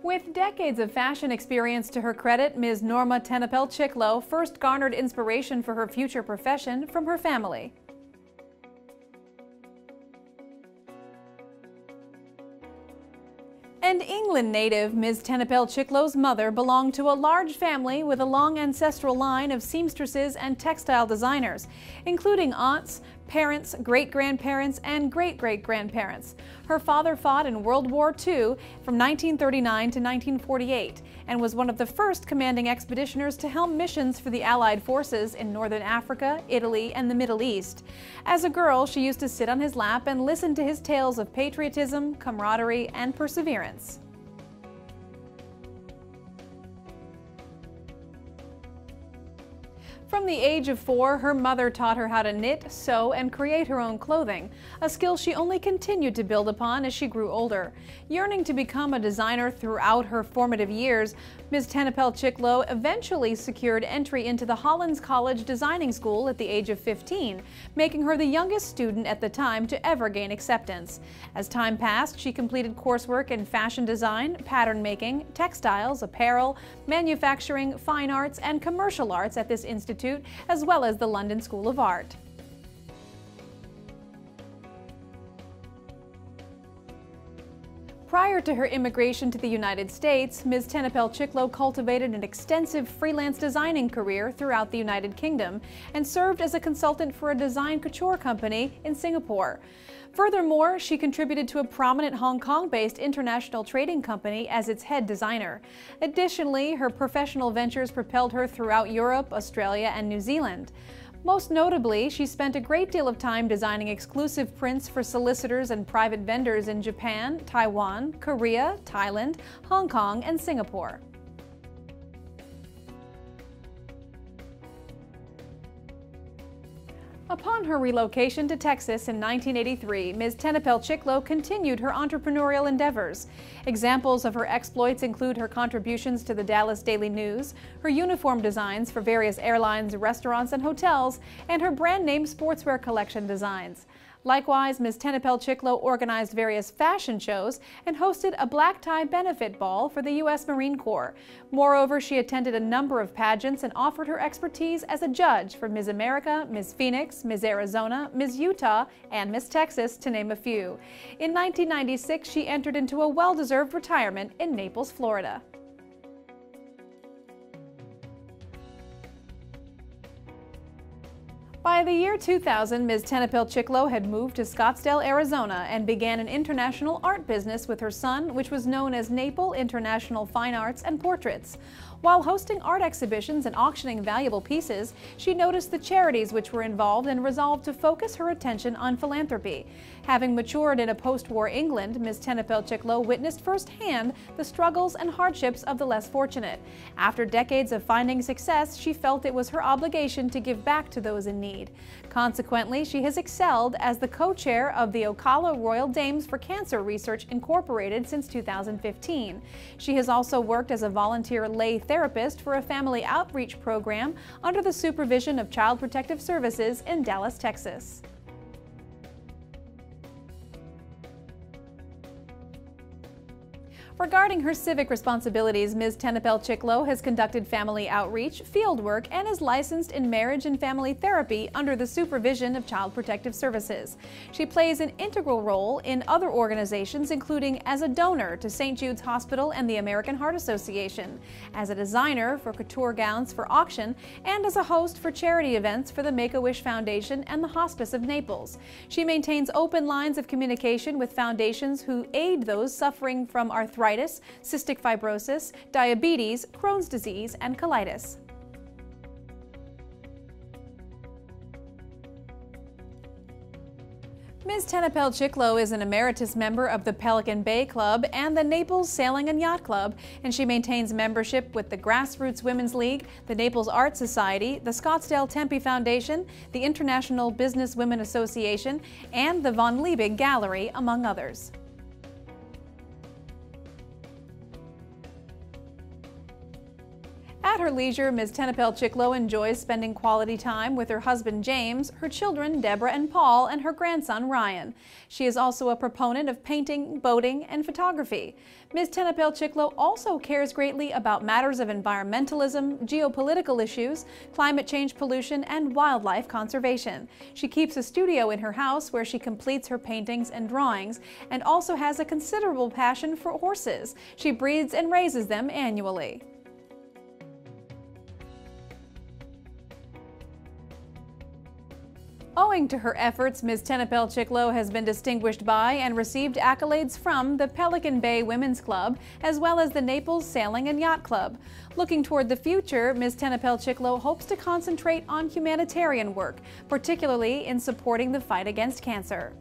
With decades of fashion experience to her credit, Ms. Norma Tennapel Chicklo first garnered inspiration for her future profession from her family. An England native, Ms. Tennapel Chicklo's mother belonged to a large family with a long ancestral line of seamstresses and textile designers, including aunts, parents, great-grandparents, and great-great-grandparents. Her father fought in World War II from 1939 to 1948 and was one of the first commanding expeditioners to helm missions for the Allied forces in Northern Africa, Italy, and the Middle East. As a girl, she used to sit on his lap and listen to his tales of patriotism, camaraderie, and perseverance. From the age of 4, her mother taught her how to knit, sew, and create her own clothing, a skill she only continued to build upon as she grew older. Yearning to become a designer throughout her formative years, Ms. Tennapel Chicklo eventually secured entry into the Hollands College Designing School at the age of 15, making her the youngest student at the time to ever gain acceptance. As time passed, she completed coursework in fashion design, pattern making, textiles, apparel, manufacturing, fine arts, and commercial arts at this institute, as well as the London School of Art. Prior to her immigration to the United States, Ms. Tennapel Chicklo cultivated an extensive freelance designing career throughout the United Kingdom and served as a consultant for a design couture company in Singapore. Furthermore, she contributed to a prominent Hong Kong-based international trading company as its head designer. Additionally, her professional ventures propelled her throughout Europe, Australia, and New Zealand. Most notably, she spent a great deal of time designing exclusive prints for solicitors and private vendors in Japan, Taiwan, Korea, Thailand, Hong Kong, and Singapore. Upon her relocation to Texas in 1983, Ms. Tennapel Chicklo continued her entrepreneurial endeavors. Examples of her exploits include her contributions to the Dallas Daily News, her uniform designs for various airlines, restaurants, and hotels, and her brand-name sportswear collection designs. Likewise, Ms. Tennapel Chicklo organized various fashion shows and hosted a black tie benefit ball for the U.S. Marine Corps. Moreover, she attended a number of pageants and offered her expertise as a judge for Ms. America, Ms. Phoenix, Ms. Arizona, Ms. Utah, and Ms. Texas, to name a few. In 1996, she entered into a well-deserved retirement in Naples, Florida. By the year 2000, Ms. Tennapel Chicklo had moved to Scottsdale, Arizona, and began an international art business with her son, which was known as Naples International Fine Arts and Portraits. While hosting art exhibitions and auctioning valuable pieces, she noticed the charities which were involved and resolved to focus her attention on philanthropy. Having matured in a post-war England, Ms. Tennapel Chicklo witnessed firsthand the struggles and hardships of the less fortunate. After decades of finding success, she felt it was her obligation to give back to those in need. Consequently, she has excelled as the co-chair of the Ocala Royal Dames for Cancer Research Incorporated since 2015. She has also worked as a volunteer lay therapist for a family outreach program under the supervision of Child Protective Services in Dallas, Texas. Regarding her civic responsibilities, Ms. Tennapel Chicklo has conducted family outreach, field work, and is licensed in marriage and family therapy under the supervision of Child Protective Services. She plays an integral role in other organizations, including as a donor to St. Jude's Hospital and the American Heart Association, as a designer for couture gowns for auction, and as a host for charity events for the Make-A-Wish Foundation and the Hospice of Naples. She maintains open lines of communication with foundations who aid those suffering from arthritis, cystic fibrosis, diabetes, Crohn's disease, and colitis. Ms. Tennapel Chicklo is an emeritus member of the Pelican Bay Club and the Naples Sailing and Yacht Club, and she maintains membership with the Grassroots Women's League, the Naples Art Society, the Scottsdale Tempe Foundation, the International Business Women Association, and the Von Liebig Gallery, among others. At her leisure, Ms. Tennapel Chicklo enjoys spending quality time with her husband James, her children Deborah and Paul, and her grandson Ryan. She is also a proponent of painting, boating, and photography. Ms. Tennapel Chicklo also cares greatly about matters of environmentalism, geopolitical issues, climate change pollution, and wildlife conservation. She keeps a studio in her house where she completes her paintings and drawings, and also has a considerable passion for horses. She breeds and raises them annually. Owing to her efforts, Ms. Tennapel Chicklo has been distinguished by and received accolades from the Pelican Bay Women's Club, as well as the Naples Sailing and Yacht Club. Looking toward the future, Ms. Tennapel Chicklo hopes to concentrate on humanitarian work, particularly in supporting the fight against cancer.